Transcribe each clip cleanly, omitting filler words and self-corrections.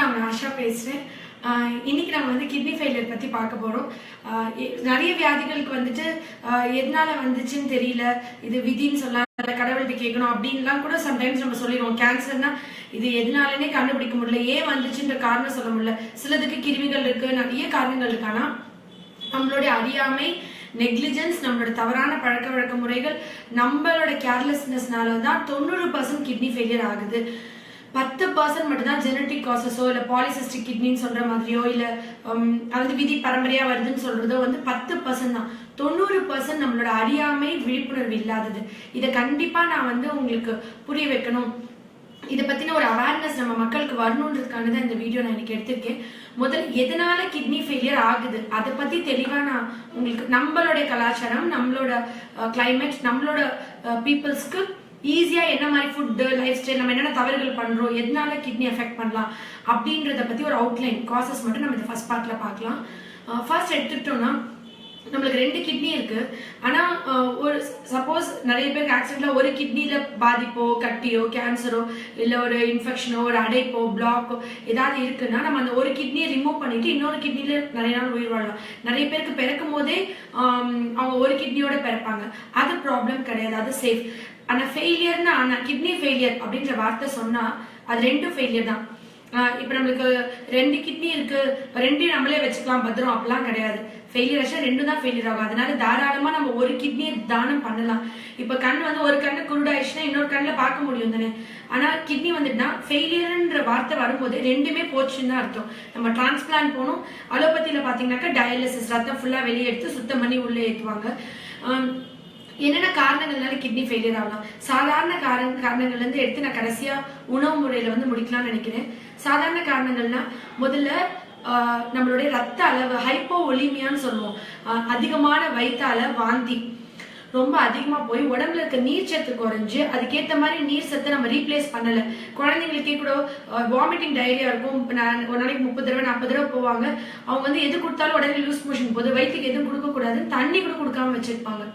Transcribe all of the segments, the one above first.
நான் ஆஷா பேசுறேன். இன்னைக்கு நம்ம வந்து கிட்னி ஃபெயிலியர் பத்தி பார்க்க போறோம். நிறைய வியாதிகளுக்கு வந்துட்டு எதனால வந்துச்சுன்னு தெரியல, இது விதின்னு சொல்லலாம், கடவுள்கிட்ட கேட்கணும் அப்படின்லாம் கூட சம்டைம்ஸ் நம்ம சொல்லிடுவோம். கேன்சர்னா இது எதனாலனே கண்டுபிடிக்க முடியல, ஏன் வந்துச்சுன்ற காரணம் சொல்ல முடியல. சிலதுக்கு கிருமிகள் இருக்கு, நிறைய காரணங்கள் இருக்கு. ஆனா நம்மளுடைய அறியாமை, நெக்லிஜென்ஸ், நம்மளோட தவறான பழக்க வழக்க முறைகள், நம்மளோட கேர்லெஸ்னஸ்னால தான் 90% கிட்னி ஃபெயிலியர் ஆகுது. 10% மட்டும்தான் ஜெனட்டிக் காசஸோ இல்லை பாலிசிஸ்டிக் கிட்னின்னு சொல்ற மாதிரியோ இல்லை அது விதி பரம்பரையா வருதுன்னு சொல்றதோ வந்து 10% தான். 90% நம்மளோட அறியாமை, விழிப்புணர்வு இல்லாதது. இதை கண்டிப்பா நான் வந்து உங்களுக்கு புரிய வைக்கணும், இதை பத்தின ஒரு அவேர்னஸ் நம்ம மக்களுக்கு வரணுன்றதுக்காக தான் இந்த வீடியோ நான் இன்னைக்கு எடுத்திருக்கேன். முதல் எதனால கிட்னி ஃபெயிலியர் ஆகுது அதை பத்தி தெளிவா நான் உங்களுக்கு, நம்மளுடைய கலாச்சாரம், நம்மளோட கிளைமேட், நம்மளோட பீப்புள்ஸ்க்கு ஈஸியா என்ன மாதிரி ஃபுட்டு, லைஃப் ஸ்டைல், நம்ம என்னென்ன தவறுகள் பண்றோம், எதனால கிட்னி எஃபெக்ட் பண்ணலாம் அப்படின்றத பத்தி ஒரு அவுட்லைன் காசஸ் மட்டும் நம்ம இந்த ஃபர்ஸ்ட் பார்ட்ல பார்க்கலாம். ஃபர்ஸ்ட் எடுத்துக்கிட்டோம்னா, நம்மளுக்கு 2 கிட்னி இருக்கு. ஆனா ஒரு சப்போஸ் நிறைய பேருக்கு ஆக்சிடென்ட்ல ஒரு கிட்னில பாதிப்போ, கட்டியோ, கேன்சரோ, இல்ல ஒரு இன்ஃபெக்ஷனோ, ஒரு அடைப்போ, பிளாக்கோ ஏதாவது இருக்குன்னா நம்ம அந்த ஒரு கிட்னியை ரிமூவ் பண்ணிட்டு இன்னொரு கிட்னில நிறைய நாள் உயிர் வாழலாம். நிறைய பேருக்கு பிறக்கும் போதே அவங்க ஒரு கிட்னியோட பிறப்பாங்க. அது ப்ராப்ளம் கிடையாது, அது சேஃப். ஆனா ஃபெயிலியர்னா, ஆனா கிட்னி ஃபெயிலியர் அப்படின்ற வார்த்தை சொன்னா அது 2 ஃபெயிலியர் தான். இப்ப நம்மளுக்கு 2 கிட்னி இருக்கு, 2 நம்மளே வச்சுக்கலாம் பத்திரம், அப்படிலாம் கிடையாது. ஃபெயிலியர் ஆச்சா 2 தான் ஃபெயிலியர் ஆகும். அதனால தாராளமா நம்ம ஒரு கிட்னியை தானம் பண்ணலாம். இப்ப கண் வந்து ஒரு கண்ணு குருடாயிடுச்சுன்னா இன்னொரு கண்ணுல பார்க்க முடியும் தானே. ஆனா கிட்னி வந்துட்டுனா ஃபெயிலியர்ன்ற வார்த்தை வரும்போது 2மே போச்சுன்னு தான் அர்த்தம். நம்ம டிரான்ஸ்பிளான்ட் போகணும். அலோபதியில பாத்தீங்கன்னாக்கா டயாலிசிஸ், ரத்தம் ஃபுல்லா வெளியே எடுத்து சுத்தம் பண்ணி உள்ளே ஏற்றுவாங்க. என்னென்ன காரணங்கள்னால கிட்னி ஃபெயிலியர் ஆகலாம்? சாதாரண காரணங்கள்ல இருந்து எடுத்து நான் கடைசியா உணவு முறையில வந்து முடிக்கலாம்னு நினைக்கிறேன். சாதாரண காரணங்கள்னா, முதல்ல நம்மளுடைய ரத்த அளவு, ஹைப்போவோலிமியான்னு சொல்லுவோம். அதிகமான வயிற்றால வாந்தி ரொம்ப அதிகமா போய் உடம்புல இருக்க நீர் சத்து குறைஞ்சு அதுக்கேற்ற மாதிரி நீர் சத்தை நம்ம ரீப்ளேஸ் பண்ணல. குழந்தைங்களுக்கே கூட வாமிட்டிங் டயரியா இருக்கும். ஒரு நாளைக்கு 30 தடவை 40 தடவை போவாங்க. அவங்க வந்து எது கொடுத்தாலும் உடனே லூஸ் மோஷன் போகுது, வயிற்றுக்கு எதுவும் கொடுக்க கூடாது, தண்ணி கூட கொடுக்காம வச்சிருப்பாங்க.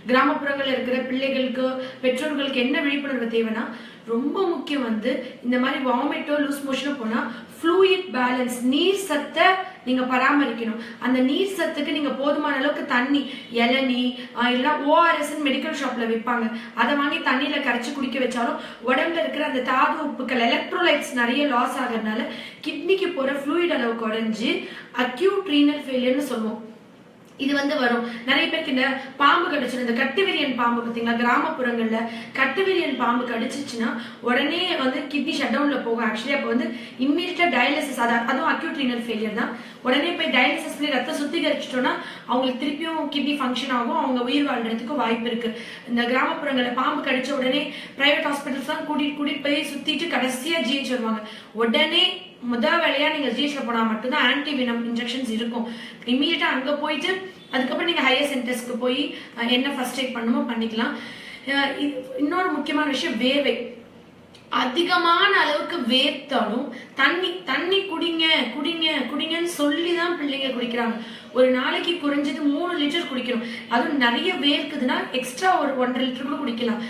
கிராமப்புறங்கள் இருக்கிற பிள்ளைகளுக்கு, பெற்றோர்களுக்கு என்ன விழிப்புணர்வு தேவைன்னா, ரொம்ப முக்கியம் வந்து இந்த மாதிரி வாமிட்டோ லூஸ் மோஷனோ போனா ஃப்ளூயிட் பேலன்ஸ், நீர் சத்தை நீங்க பராமரிக்கணும். அந்த நீர் சத்துக்கு நீங்க போதுமான அளவுக்கு தண்ணி, இளநீ இல்லைன்னா ORS மெடிக்கல் ஷாப்ல விற்பாங்க, அதை வாங்கி தண்ணியில கரைச்சி குடிக்க வச்சாலும் உடம்புல இருக்கிற அந்த தாது உப்புக்கள், எலக்ட்ரோலைட்ஸ் நிறைய லாஸ் ஆகிறதுனால கிட்னிக்கு போற ஃப்ளூயிட் அளவு குறைஞ்சு அக்யூட் ரீனல் ஃபெயிலியர்னு சொல்லுவோம். இது வந்து வரும். நிறைய பேருக்கு இந்த பாம்பு கடிச்சிடும், இந்த கட்டுவிரியன் பாம்பு பார்த்தீங்களா, கிராமப்புறங்கள்ல கட்டுவிரியன் பாம்பு கடிச்சிச்சுன்னா உடனே வந்து கிட்னி ஷட் டவுன்ல போகும். ஆக்சுவலி அப்போ வந்து இம்மீடியட்டா டயாலிசிஸ், அதுவும் அக்யூட் ரீனல் ஃபெயிலியர் தான். உடனே போய் டயாலிசிஸ் பண்ணி ரத்தம் சுத்திகரிச்சிட்டோம்னா அவங்களுக்கு திருப்பியும் கிட்னி ஃபங்க்ஷன் ஆகும், அவங்க உயிர் வாழ்றதுக்கு வாய்ப்பு இருக்கு. இந்த கிராமப்புறங்கள்ல பாம்பு கடிச்ச உடனே பிரைவேட் ஹாஸ்பிட்டல்ஸ் தான் கூட்டிட்டு போய் சுத்திட்டு கடைசியா ஜிஹெச் வருவாங்க. உடனே முதல் வேலையா நீங்க ஜிஹெச்ல போனா மட்டும்தான் ஆன்டிவினம் இன்ஜெக்ஷன்ஸ் இருக்கும். இமீடியட்டா அங்க போயிட்டு அதுக்கப்புறம் நீங்க ஹையர் சென்டர்ஸ்க்கு போய் என்ன ஃபர்ஸ்ட் எய்ட் பண்ணுமோ பண்ணிக்கலாம். இன்னொரு முக்கியமான விஷயம், வேர்வை. அதிகமான அளவுக்கு வேர்த்தாலும் தண்ணி குடிங்க குடிங்க குடிங்கன்னு சொல்லிதான் பிள்ளைங்க குடிக்கிறாங்க. ஒரு நாளைக்கு குறைஞ்சது 3 லிட்டர் குடிக்கணும். அதுவும் நிறைய வேர்க்குதுன்னா எக்ஸ்ட்ரா ஒரு 1.5 லிட்டர் கூட குடிக்கலாம்.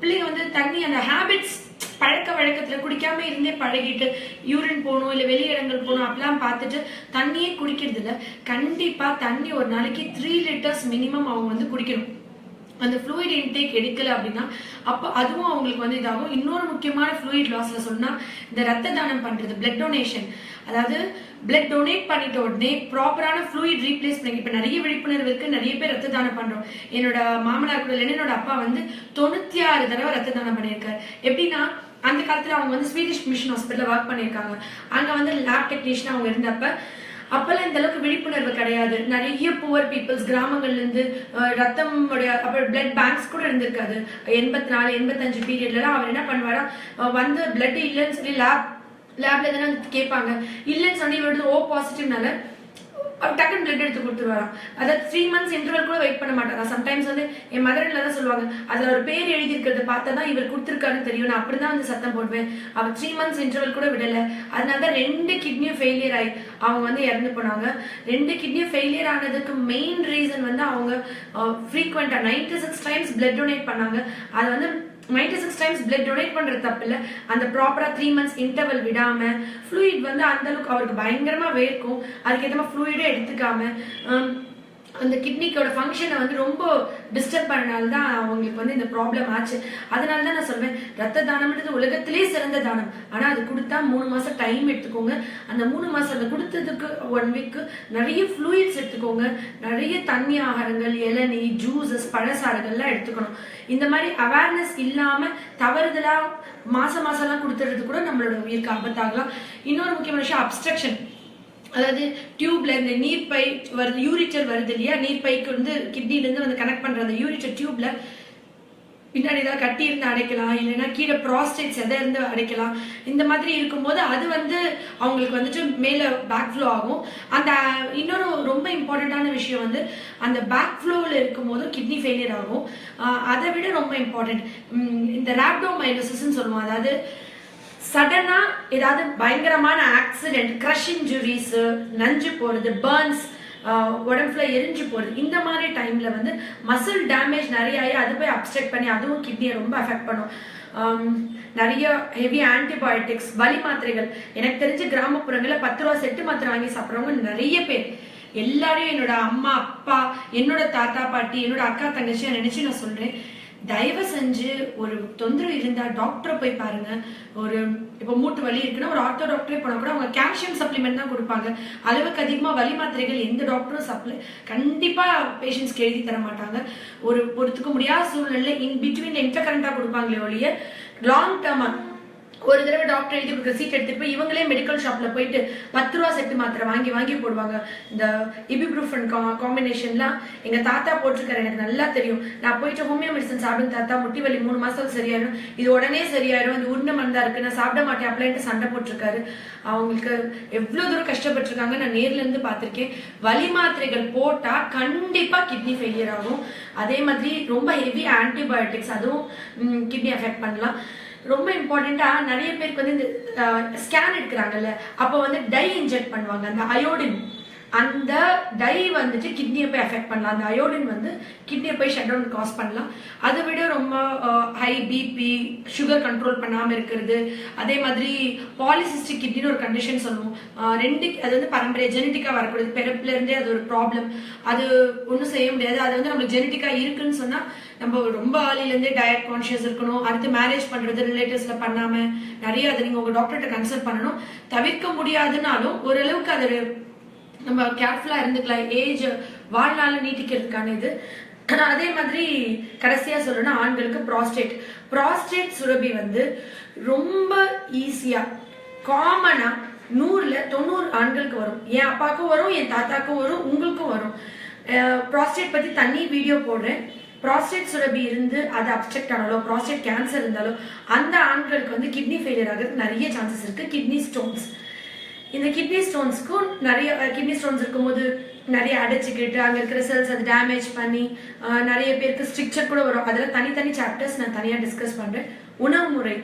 பிள்ளைங்க வந்து தண்ணி, அந்த ஹேபிட்ஸ், பழக்க வழக்கத்துல குடிக்காம இருந்தே பழகிட்டு யூரின் போகணும் இல்லை வெளியிடங்கள் போகணும் அப்படிலாம் பார்த்துட்டு தண்ணியே குடிக்கிறது இல்லை. கண்டிப்பா தண்ணி ஒரு நாளைக்கு 3 லிட்டர்ஸ் மினிமம் அவங்க வந்து குடிக்கணும். அந்த ஃப்ளூயிட் இன்டேக் எடுக்கல அப்படின்னா அப்போ அதுவும் அவங்களுக்கு வந்து இதாகும். இன்னொரு முக்கியமான ஃப்ளூயிட் லாஸ்ல சொன்னா, இந்த ரத்த தானம் பண்றது, பிளட் டொனேஷன். அதாவது பிளட் டொனேட் பண்ணிட்ட உடனே ப்ராப்பரான ஃப்ளூயிட் ரீப்ளேஸ் பண்ணி, இப்ப நிறைய விழிப்புணர்வு இருக்கு, நிறைய பேர் ரத்த தானம் பண்றோம். என்னோட மாமனார் கூட என்னோட அப்பா வந்து 96 தடவை ரத்த தானம் பண்ணியிருக்காரு. எப்படின்னா, அந்த காலத்துல அவங்க வந்து ஸ்வீடிஷ் மிஷன் ஹாஸ்பிட்டல்ல ஒர்க் பண்ணியிருக்காங்க. அங்க வந்து லேப் டெக்னீஷியன் அவங்க இருந்தப்ப அப்பெல்லாம் இந்த அளவுக்கு விழிப்புணர்வு கிடையாது. நிறைய புவர் பீப்புள்ஸ் கிராமங்கள்ல இருந்து ரத்தம், அப்புறம் பிளட் பேங்க்ஸ் கூட இருந்திருக்காது. 84, 85 பீரியட்லாம் அவர் என்ன பண்ணுவாரா, வந்து பிளட் இல்லைன்னு சொல்லி லேப்ல எதனா கேட்பாங்க. இல்லைன்னு சொல்லி இவரோட O பாசிட்டிவ்னால டக்குன்னு பிளட் எடுத்து கொடுத்துருவாராம். அதாவது 3 months இன்டர்வல் கூட வெயிட் பண்ண மாட்டாரா. சம்டைம்ஸ் வந்து என் மதர்ல தான் சொல்லுவாங்க, அதுல ஒரு பேர் எழுதி இருக்கிறத பார்த்தா தான் இவர் கொடுத்துருக்காருன்னு தெரியும், நான் அப்படிதான் வந்து சத்தம் போடுவேன். அவர் 3 months இன்டர்வல் கூட விடல. அதனாலதான் 2 கிட்னியும் ஃபெயிலியர் ஆகி அவங்க வந்து இறந்து போனாங்க. 2 கிட்னியும் ஃபெயிலியர் ஆனதுக்கு மெயின் ரீசன் வந்து அவங்க ஃப்ரீக்வெண்டா 96 times பிளட் டொனேட் பண்ணாங்க. அது வந்து 96 டைம்ஸ் பிளட் டொனேட் பண்றது தப்பு இல்லை, அந்த ப்ராப்பரா 3 months இன்டர்வல் விடாம ஃப்ளூயிட் வந்து அந்த அளவுக்கு அவருக்கு பயங்கரமா வேர்க்கும், அதுக்கேற்ற மாதிரி ஃப்ளூயிடே எடுத்துக்காம அந்த கிட்னிக்கோட ஃபங்க்ஷனை வந்து ரொம்ப டிஸ்டர்ப் பண்ணனால தான் அவங்களுக்கு வந்து இந்த ப்ராப்ளம் ஆச்சு. அதனால தான் நான் சொல்வேன், ரத்த தானம்ன்றது உலகத்திலே சிறந்த தானம். ஆனால் அது கொடுத்தா 3 மாசம் டைம் எடுத்துக்கோங்க. அந்த 3 மாசம் அந்த கொடுத்ததுக்கு 1 week நிறைய ஃப்ளூயிட்ஸ் எடுத்துக்கோங்க, நிறைய தண்ணி ஆகாரங்கள், இளநீ, ஜூசஸ், பழசாறுகள்லாம் எடுத்துக்கணும். இந்த மாதிரி அவேர்னஸ் இல்லாம தவறுதலா மாசம்லாம் கொடுத்துறது கூட நம்மளோட உயிருக்கு ஆபத்தாகலாம். இன்னொரு முக்கியமான விஷயம் அப்ஸ்ட்ரக்ஷன், அதாவது டியூப்ல இந்த நீர்ப்பை வருது, யூரிட்டர் வருது இல்லையா, நீர்ப்பைக்கு வந்து கிட்னில இருந்து வந்து கனெக்ட் பண்ற அந்த யூரிட்டர் டியூப்ல பின்னாடி ஏதாவது கட்டி இருந்து அடைக்கலாம், இல்லைன்னா கீழே ப்ராஸ்டேட்ஸ் எதை இருந்து அடைக்கலாம். இந்த மாதிரி இருக்கும்போது அது வந்து அவங்களுக்கு வந்துட்டு மேலே பேக் ஃப்ளோ ஆகும். அந்த இன்னொரு ரொம்ப இம்பார்ட்டண்ட்டான விஷயம் வந்து அந்த பேக் ஃப்ளோவில் இருக்கும்போது கிட்னி ஃபெயிலியர் ஆகும். அதை விட ரொம்ப இம்பார்ட்டன்ட் இந்த ரேப்டோமைலோசிஸ்ன்னு சொல்லுவோம். அதாவது சடனா ஏதாவது பயங்கரமான ஆக்சிடென்ட், கிரஷ் இன்ஜுரிஸ், நஞ்சு போறது, பர்ன்ஸ், உடம்புல எரிஞ்சு போறது, இந்த மாதிரி டைம்ல வந்து மசில் டேமேஜ் நிறைய ஆகி அது போய் அப்ஸ்ட்ரக்ட் பண்ணி அதுவும் கிட்னியை ரொம்ப அஃபெக்ட் பண்ணும். நிறைய ஹெவி ஆன்டிபயோட்டிக்ஸ், வலி மாத்திரைகள், எனக்கு தெரிஞ்ச கிராமப்புறங்களில் 10 ரூபா செட்டு மாத்திரை வாங்கி சாப்பிட்றவங்க நிறைய பேர். எல்லாரையும் என்னோட அம்மா அப்பா, என்னோட தாத்தா பாட்டி, என்னோட அக்கா தங்கச்சியை நினைச்சு நான் சொல்றேன், தயவு செஞ்சு ஒரு தொந்தரவு இருந்தா டாக்டரை போய் பாருங்க. ஒரு இப்போ மூட்டு வலி இருக்குன்னா ஒரு ஆர்த்தோ டாக்டரே போனா கூட அவங்க கால்சியம் சப்ளிமெண்ட் தான் கொடுப்பாங்க. அளவுக்கு அதிகமா வலி மாத்திரைகள் எந்த டாக்டரும் கண்டிப்பா பேஷண்ட்ஸ்க்கு எழுதி தர மாட்டாங்க. ஒரு பொறுத்துக்க முடியாத சூழ்நிலை இன் பிட்வீன் இன்டர்கரண்டா கொடுப்பாங்களே ஒழிய லாங் டேர்மா ஒரு தடவை டாக்டர் எழுதி கொடுக்குற சீட் எடுத்துட்டு போய் இவங்களே மெடிக்கல் ஷாப்ல போயிட்டு 10 ரூபா செட்டு மாத்திரை வாங்கி போடுவாங்க. இந்த இபிப்ரூஃபன் காம்பினேஷன்லாம் எங்க தாத்தா போட்டிருக்காரு, எனக்கு நல்லா தெரியும். நான் போயிட்டு ஹோமியோ மெடிசன் சாப்பிடுங்க தாத்தா, முட்டி வலி 3 மாசம் சரியாயிடும், இது உடனே சரியாயிடும், இது உருண்ட மருந்தா இருக்கு, நான் சாப்பிட மாட்டேன் அப்படின்ட்டு சண்டை போட்டிருக்காரு. அவங்களுக்கு எவ்வளவு தூரம் கஷ்டப்பட்டிருக்காங்க நான் நேர்ல இருந்து பார்த்திருக்கேன். வலி மாத்திரைகள் போட்டா கண்டிப்பா கிட்னி ஃபெயிலியர் ஆகும். அதே மாதிரி ரொம்ப ஹெவி ஆன்டிபயோட்டிக்ஸ், அதுவும் கிட்னி அஃபெக்ட் பண்ணலாம். ரொம்ப இம்பார்ட்டண்டா நிறைய பேருக்கு வந்து இந்த ஸ்கேன் எடுக்கிறாங்கல்ல, அப்போ வந்து டை இன்ஜெக்ட் பண்ணுவாங்க, அந்த அயோடின். அந்த டை வந்துட்டு கிட்னியை போய் அஃபெக்ட் பண்ணலாம். அந்த அயோடின் வந்து கிட்னியை போய் ஷட் டவுன் காஸ் பண்ணலாம். அதை விட ரொம்ப ஹை பிபி, சுகர் கண்ட்ரோல் பண்ணாமல் இருக்கிறது, அதே மாதிரி பாலிசிஸ்டிக் கிட்னின்னு ஒரு கண்டிஷன் சொல்லுவோம். அது வந்து பரம்பரை ஜெனட்டிக்காக வரக்கூடாது, பிறப்புல இருந்தே அது ஒரு ப்ராப்ளம், அது ஒன்றும் செய்ய முடியாது. அது வந்து நம்மளுக்கு ஜெனட்டிக்காக இருக்குன்னு சொன்னால் நம்ம ரொம்ப ஏர்லிலேருந்தே டயட் கான்ஷியஸ் இருக்கணும். அடுத்து மேரேஜ் பண்ணுறது ரிலேட்டிவ்ஸ்ல பண்ணாமல் நிறைய அதை நீங்கள் உங்கள் டாக்டர்கிட்ட கன்சல்ட் பண்ணணும். தவிர்க்க முடியாதுனாலும் ஓரளவுக்கு அது நம்ம கேர்ஃபுல்லா இருந்துக்கலாம், ஏஜ் வாழ்நாள நீட்டிக்கிறதுக்கான இது. அதே மாதிரி கடைசியா சொல்லணும்னா ஆண்களுக்கு ப்ராஸ்டேட் சுரபி வந்து ரொம்ப ஈஸியா காமனா 100ல 90 ஆண்களுக்கு வரும். என் அப்பாவுக்கும் வரும், என் தாத்தாக்கும் வரும், உங்களுக்கும் வரும். ப்ராஸ்டேட் பத்தி தனி வீடியோ போடுறேன். ப்ராஸ்டேட் சுரபி இருந்து அது அப்ஸ்ட்ரக்ட் ஆனாலோ, ப்ராஸ்டேட் கேன்சர் இருந்தாலும் அந்த ஆண்களுக்கு வந்து கிட்னி ஃபெயிலியர் ஆகிறதுக்கு நிறைய சான்சஸ் இருக்கு. கிட்னி ஸ்டோன்ஸ், இந்த கிட்னி ஸ்டோன்ஸ்க்கும் நிறைய கிட்னி ஸ்டோன்ஸ் இருக்கும்போது நிறைய அடைச்சிக்கிட்டு அங்கே இருக்கிற செல்ஸ் அது டேமேஜ் பண்ணி நிறைய பேருக்கு ஸ்ட்ரிக்சர் கூட வரும். அதில் தனித்தனி சாப்டர்ஸ் நான் தனியாக டிஸ்கஸ் பண்ணுறேன். உணவு முறை,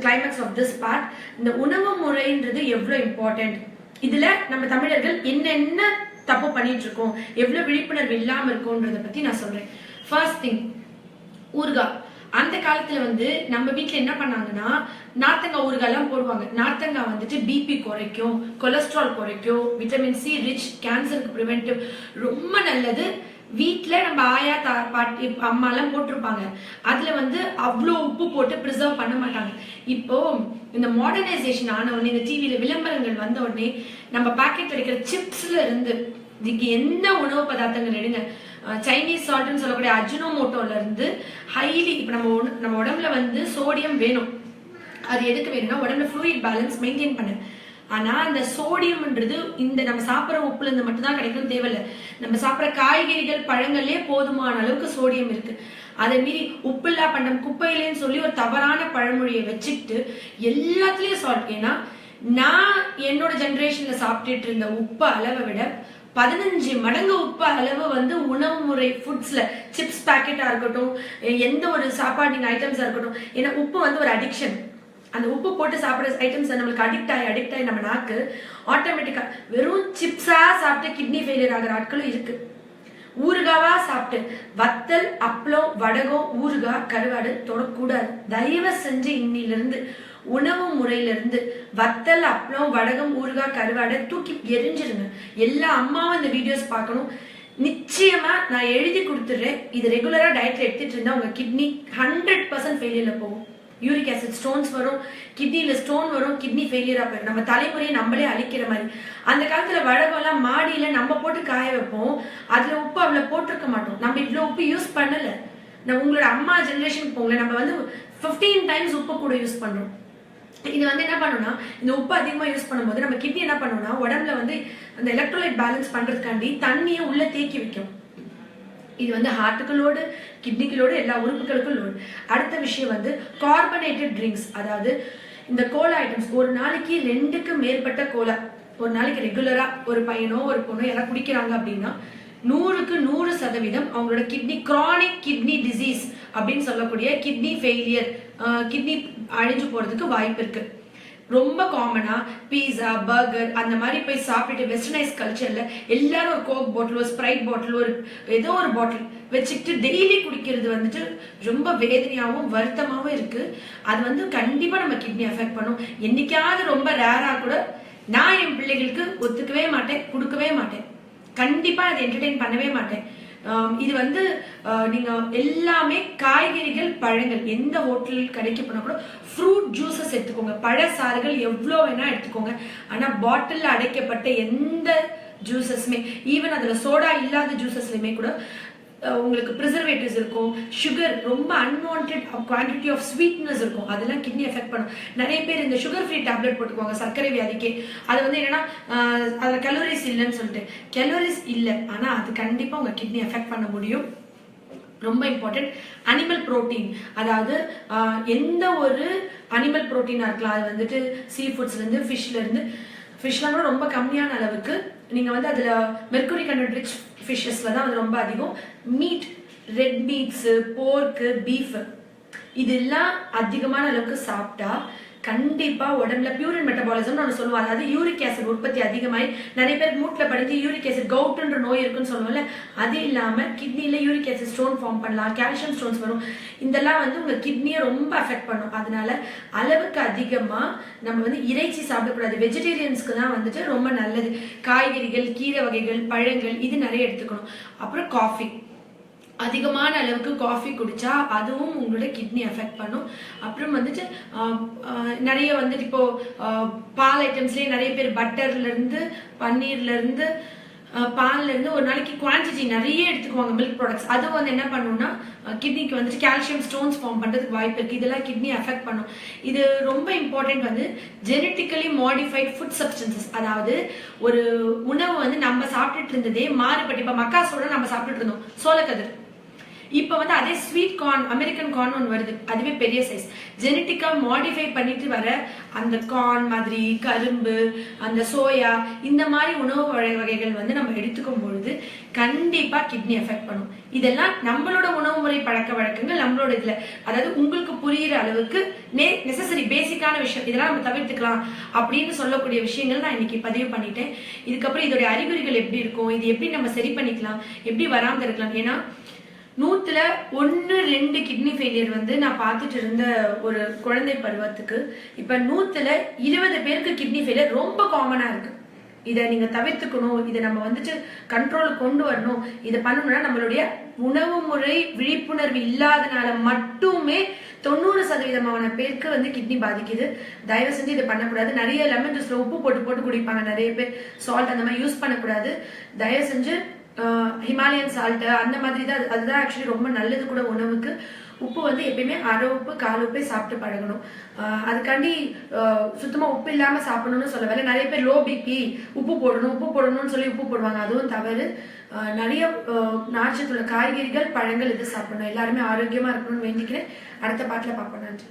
கிளைமேக்ஸ் ஆஃப் திஸ் பார்ட். இந்த உணவு முறைன்றது எவ்வளோ இம்பார்ட்டன்ட், இதில் நம்ம தமிழர்கள் என்னென்ன தப்பு பண்ணிட்டு இருக்கோம், எவ்வளோ விழிப்புணர்வு இல்லாமல் இருக்கோன்றதை பற்றி நான் சொல்கிறேன். ஃபர்ஸ்ட் திங், ஊறுகாய். அந்த காலத்துல வந்து நம்ம வீட்டுல என்ன பண்ணாங்கன்னா நார்த்தங்காய் ஊறுகாய்லாம் போடுவாங்க. நார்த்தங்காய் வந்துட்டு பிபி குறைக்கும், கொலஸ்ட்ரால் குறைக்கும், விட்டமின் சி ரிச், கேன்சருக்கு ப்ரிவென்டிவ், ரொம்ப நல்லது. வீட்டுல நம்ம ஆயா பாட்டி அம்மா எல்லாம் போட்டிருப்பாங்க. அதுல வந்து அவ்வளோ உப்பு போட்டு ப்ரிசர்வ் பண்ண மாட்டாங்க. இப்போ இந்த மாடர்னைசேஷன் ஆன உடனே, இந்த டிவியில விளம்பரங்கள் வந்த உடனே நம்ம பாக்கெட் கிடைக்கிற சிப்ஸ்ல இருந்து இதுக்கு என்ன உணவு பதார்த்தங்கள் எடுங்க, சைனீஸ் சால்ட்னு சொல்லக்கூடிய அஜினோமோட்டோல இருந்து ஹைலி, இப்போ நம்ம உடம்புல வந்து சோடியம் வேணும். அது எதுக்கு வேணும்னா உடம்புல ஃப்ளூயிட் பேலன்ஸ் மெயின்டைன் பண்ண. ஆனா அந்த சோடியம்ன்றது இந்த நம்ம சாப்பிட்ற உப்புல இருந்து மட்டும் தான் கிடைக்கும் தேவையில்லை. நம்ம சாப்பிட்ற காய்கறிகள் பழங்கள்லயே போதுமான அளவுக்கு சோடியம் இருக்கு. அதை மீறி உப்பில்லா பண்டம் குப்பையிலேன்னு சொல்லி ஒரு தவறான பழமொழியை வச்சுக்கிட்டு எல்லாத்துலயும் சால்ட். ஏன்னா நான் என்னோட ஜென்ரேஷன்ல சாப்பிட்டுட்டு இருந்த உப்பு அளவை விட 15 மடங்கு உப்பு அளவு வந்து உணவு முறை ஃபுட்ஸ்ல, சிப்ஸ் பேக்கெட்டா இருக்கட்டும், எந்த ஒரு சாப்பாடு ஐட்டம்ஸா இருக்கட்டும். ஏன்னா உப்பு வந்து ஒரு அடிக்ஷன். அந்த உப்பு போட்டு சாப்பிட்ற ஐட்டம்ஸ் நம்மளுக்கு அடிக்ட் ஆகி நம்ம நாக்கு ஆட்டோமேட்டிக்கா வெறும் சிப்ஸா சாப்பிட்டு கிட்னி ஃபெயிலியர் ஆகிற ஆட்களும் இருக்கு. ஊறுகாவா சாப்பிட்டு வத்தல், அப்பளம், வடகம், ஊறுகாய், கருவாடு தொடக்கூடாது. தயவு செஞ்சு இன்னிலிருந்து உணவு முறையிலிருந்து வத்தல், அப்பளம், வடகம், ஊறுகாய், கருவாடை தூக்கி எரிஞ்சிருங்க. எல்லா அம்மாவும் இந்த வீடியோஸ் பார்க்கணும். நிச்சயமா நான் எழுதி கொடுத்துடுறேன். இது ரெகுலரா டயட்ல எடுத்துட்டு இருந்தா உங்க கிட்னி 100% ஃபெயிலியர்ல போகும். யூரிக் ஆசிட் ஸ்டோன்ஸ் வரும், கிட்னில ஸ்டோன் வரும், கிட்னி ஃபெயிலியரா போயிடும். நம்ம தலைமுறையை நம்மளே அழிக்கிற மாதிரி. அந்த காலத்துல வடகம்லாம் மாடியில நம்ம போட்டு காய வைப்போம். அதுல உப்பு அவ்வளவு போட்டிருக்க மாட்டோம். நம்ம இவ்வளவு உப்பு யூஸ் பண்ணல. உங்களோட அம்மா ஜெனரேஷன் போங்க, நம்ம வந்து 15 டைம்ஸ் உப்பு கூட யூஸ் பண்றோம். இது வந்து என்ன பண்ணணும்னா, இந்த உப்பு அதிகமா யூஸ் பண்ணும்போது நம்ம கிட்னி என்ன பண்ணணும்னா, உடம்புல வந்து அந்த எலக்ட்ரோலைட் பேலன்ஸ் பண்றதுக்காண்டி தண்ணியை உள்ள தேக்கி வைக்கும். இது வந்து ஹார்ட்டுக்கு லோடு, கிட்னிக்கு லோடு, எல்லா உறுப்புகளுக்கும் லோடு. அடுத்த விஷயம் வந்து கார்பனேட்டட் ட்ரிங்க்ஸ். அதாவது இந்த கோலா ஐட்டம்ஸ், ஒரு நாளைக்கு 2க்கு மேற்பட்ட கோலா ஒரு நாளைக்கு ரெகுலரா ஒரு பையனோ ஒரு பொண்ணோ யாராவது குடிக்கிறாங்க அப்படின்னா 100க்கு 100% அவங்களோட கிட்னி கிரானிக் கிட்னி டிசீஸ் அப்படின்னு சொல்லக்கூடிய கிட்னி ஃபெயிலியர், கிட்னி அழிஞ்சு போறதுக்கு வாய்ப்பு இருக்கு. ரொம்ப காமனா பீஸா, பர்கர் அந்த மாதிரி போய் சாப்பிட்டு வெஸ்டர்னைஸ் கல்ச்சர்ல எல்லாரும் ஒரு கோக் பாட்டில், ஒரு ஸ்ப்ரைட் பாட்டில், ஒரு ஏதோ ஒரு பாட்டில் வச்சுக்கிட்டு டெய்லி குடிக்கிறது வந்துட்டு ரொம்ப வேதனையாகவும் வருத்தமாகவும் இருக்கு. அது வந்து கண்டிப்பா நம்ம கிட்னி அஃபெக்ட் பண்ணும். என்னைக்காவது ரொம்ப ரேரா கூட நான் என் பிள்ளைகளுக்கு ஒத்துக்கவே மாட்டேன், கொடுக்கவே மாட்டேன். கண்டிப்பா அதை என்டர்டெயின் பண்ணவே மாட்டேன். இது வந்து நீங்க எல்லாமே காய்கறிகள், பழங்கள், எந்த ஹோட்டல் கடைக்கு போனா கூட ஃப்ரூட் ஜூஸஸ் எடுத்துக்கோங்க. பழச்சாறுகள் எவ்வளோ வேணா எடுத்துக்கோங்க. ஆனா பாட்டில் அடைக்கப்பட்ட எந்த ஜூசஸ்மே, ஈவன் அதுல சோடா இல்லாத ஜூசஸ்லயுமே கூட உங்களுக்கு ப்ரிசர்வேட்டிவ்ஸ் இருக்கும், சுகர், ரொம்ப அன்வான்ட் குவான்டிட்டி ஆஃப் ஸ்வீட்னஸ் இருக்கும். அதெல்லாம் கிட்னி எஃபெக்ட் பண்ணும். நிறைய பேர் இந்த சுகர் ஃப்ரீ டேப்லெட் போட்டுக்குவாங்க சர்க்கரை வியாதிக்கு. அது வந்து என்னன்னா அதுல கலோரிஸ் இல்லைன்னு சொல்லிட்டு. கலோரிஸ் இல்லை, ஆனா அது கண்டிப்பா உங்க கிட்னி எஃபெக்ட் பண்ண முடியும். ரொம்ப இம்பார்ட்டன்ட் அனிமல் புரோட்டீன். அதாவது எந்த ஒரு அனிமல் புரோட்டீனா இருக்கலாம். அது வந்துட்டு சீ ஃபுட்ஸ்ல இருந்து, ஃபிஷ்ல இருந்து, ஃபிஷ்லாம் கூட ரொம்ப கம்மியான அளவுக்கு. நீங்க வந்து அதுல மெர்குரி கண்டென்ட் ரிச் ஃபிஷ்ஷஸ்ல தான் அது ரொம்ப அதிகம். மீட், ரெட் மீட்ஸ், போர்க்கு, பீஃப் இதெல்லாம் அதிகமான அளவுக்கு சாப்பிட்டா கண்டிப்பா உடம்புல பியூரின் மெட்டபாலிசம் ஒன்று சொல்லுவாங்க. அதாவது யூரிக் ஆசிட் உற்பத்தி அதிகமாகி நிறைய பேர் மூட்ல படிஞ்சு யூரிக் ஆசிட் கவுட்ன்ற நோய் இருக்குன்னு சொல்லுவோம்ல. அது இல்லாம கிட்னில யூரிக் ஆசிட் ஸ்டோன் ஃபார்ம் பண்ணலாம், கால்சியம் ஸ்டோன்ஸ் வரும். இதெல்லாம் வந்து உங்க கிட்னியை ரொம்ப அஃபெக்ட் பண்ணும். அதனால அளவுக்கு அதிகமா நம்ம வந்து இறைச்சி சாப்பிடக்கூடாது. வெஜிடேரியன்ஸ்க்கு தான் வந்துட்டு ரொம்ப நல்லது. காய்கறிகள், கீரை வகைகள், பழங்கள் இது நிறைய எடுத்துக்கணும். அப்புறம் காஃபி, அதிகமான அளவுக்கு காஃபி குடிச்சா அதுவும் உங்களோட கிட்னி அஃபெக்ட் பண்ணும். அப்புறம் வந்துட்டு நிறைய வந்துட்டு இப்போ பால் ஐட்டம்ஸ்லேயே நிறைய பேர் பட்டர்ல இருந்து, பன்னீர்ல இருந்து, பால்ல இருந்து ஒரு நாளைக்கு குவான்டிட்டி நிறைய எடுத்துக்குவாங்க மில்க் ப்ராடக்ட்ஸ். அது வந்து என்ன பண்ணும்னா கிட்னிக்கு வந்துட்டு கால்சியம் ஸ்டோன்ஸ் ஃபார்ம் பண்றதுக்கு வாய்ப்பு இருக்கு. இதெல்லாம் கிட்னி அஃபெக்ட் பண்ணும். இது ரொம்ப இம்பார்ட்டன்ட் வந்து ஜெனட்டிக்கலி மாடிஃபைட் ஃபுட் சப்ஸ்டன்சஸ். அதாவது ஒரு உணவு வந்து நம்ம சாப்பிட்டுட்டு இருந்ததே மாறுபட்டு, இப்ப மக்காசோட நம்ம சாப்பிட்டுட்டு இருந்தோம் சோளக்கதிர், இப்ப வந்து அதே ஸ்வீட் கார்ன், அமெரிக்கன் கார்ன் ஒன்று வருது, அதுவே பெரிய சைஸ். ஜெனட்டிக்கா மாடிஃபை பண்ணிட்டு வர அந்த கார்ன் மாதிரி, கரும்பு, அந்த சோயா, இந்த மாதிரி உணவு வகைகள் வந்து நம்ம எடுத்துக்கும் பொழுது கண்டிப்பா கிட்னி எஃபெக்ட் பண்ணும். இதெல்லாம் நம்மளோட உணவு முறை பழக்க வழக்கங்கள், நம்மளோட இதுல, அதாவது உங்களுக்கு புரியுற அளவுக்கு நெசசரி பேசிக்கான விஷயம், இதெல்லாம் நம்ம தவிர்த்துக்கலாம் அப்படின்னு சொல்லக்கூடிய விஷயங்கள் நான் இன்னைக்கு பதிவு பண்ணிட்டேன். இதுக்கப்புறம் இதோட அறிகுறிகள் எப்படி இருக்கும், இது எப்படி நம்ம சரி பண்ணிக்கலாம், எப்படி வராம இருக்கலாம். ஏன்னா 100ல 1-2 கிட்னி ஃபெயிலியர் வந்து நான் பார்த்துட்டு இருந்த ஒரு குழந்தை பருவத்துக்கு இப்ப 100ல 20 பேருக்கு கிட்னி ஃபெயிலியர் ரொம்ப காமனா இருக்கு. இதை நீங்க தவிர்த்துக்கணும், இதை நம்ம வந்துட்டு கண்ட்ரோல் கொண்டு வரணும். இதை பண்ணணும்னா நம்மளுடைய உணவு முறை விழிப்புணர்வு இல்லாதனால மட்டுமே 90% பேருக்கு வந்து கிட்னி பாதிக்குது. தயவு செஞ்சு இதை பண்ணக்கூடாது. நிறைய லெமன் ஜூஸ்ல உப்பு போட்டு போட்டு குடிப்பாங்க நிறைய பேர், சால்ட் அந்த மாதிரி யூஸ் பண்ணக்கூடாது. தயவு செஞ்சு ஹிமாலயன் சால்ட் அந்த மாதிரி தான், அதுதான் ஆக்சுவலி ரொம்ப நல்லது கூட உணவுக்கு. உப்பு வந்து எப்பயுமே அரை உப்பு, கால் உப்பே சாப்பிட்டு பழகணும். அதுக்காண்டி சுத்தமா உப்பு இல்லாம சாப்பிடணும்னு சொல்ல வேலை. நிறைய பேர் லோ பிபி உப்பு போடணும்னு சொல்லி உப்பு போடுவாங்க, அதுவும் தவறு. நிறைய நார்ச்சத்துள்ள காய்கறிகள், பழங்கள் இது சாப்பிடணும். எல்லாருமே ஆரோக்கியமா இருக்கணும்னு வேண்டிக்கிறேன். அடுத்த பாட்டுல பார்ப்போம். நன்றி.